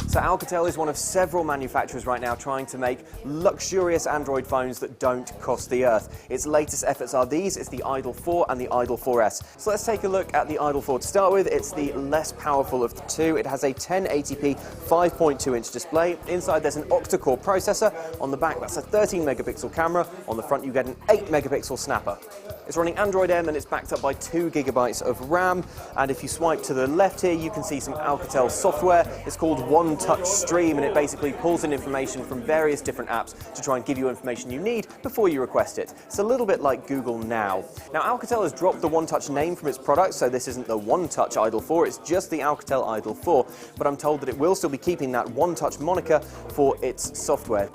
So Alcatel is one of several manufacturers right now trying to make luxurious Android phones that don't cost the earth. Its latest efforts are these. It's the Idol 4 and the Idol 4S. So let's take a look at the Idol 4 to start with. It's the less powerful of the two. It has a 1080p 5.2-inch display. Inside there's an octa-core processor. On the back that's a 13-megapixel camera. On the front you get an 8-megapixel snapper. It's running Android M and it's backed up by 2 gigabytes of RAM. And if you swipe to the left here, you can see some Alcatel software. It's called One Touch Stream, and it basically pulls in information from various different apps to try and give you information you need before you request it. It's a little bit like Google Now. Now, Alcatel has dropped the One Touch name from its product, so this isn't the One Touch Idol 4, it's just the Alcatel Idol 4. But I'm told that it will still be keeping that One Touch moniker for its software.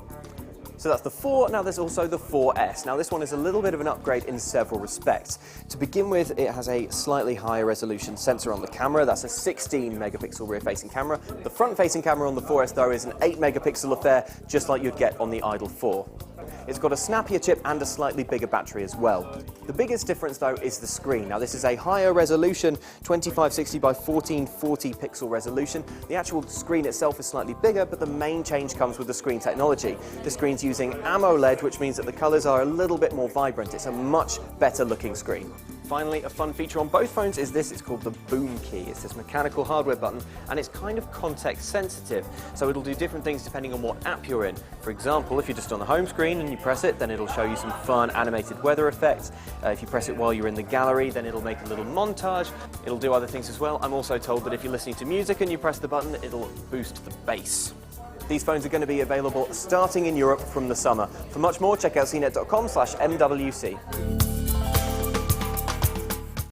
So that's the 4, now there's also the 4S. Now this one is a little bit of an upgrade in several respects. To begin with, it has a slightly higher resolution sensor on the camera. That's a 16-megapixel rear-facing camera. The front-facing camera on the 4S, though, is an 8-megapixel affair, just like you'd get on the Idol 4. It's got a snappier chip and a slightly bigger battery as well. The biggest difference, though, is the screen. Now, this is a higher resolution, 2560 by 1440 pixel resolution. The actual screen itself is slightly bigger, but the main change comes with the screen technology. The screen's using AMOLED, which means that the colors are a little bit more vibrant. It's a much better looking screen. Finally, a fun feature on both phones is this. It's called the boom key. It's this mechanical hardware button, and it's kind of context sensitive. So it'll do different things depending on what app you're in. For example, if you're just on the home screen and you press it, then it'll show you some fun animated weather effects. If you press it while you're in the gallery, then it'll make a little montage. It'll do other things as well. I'm also told that if you're listening to music and you press the button, it'll boost the bass. These phones are going to be available starting in Europe from the summer. For much more, check out cnet.com/MWC.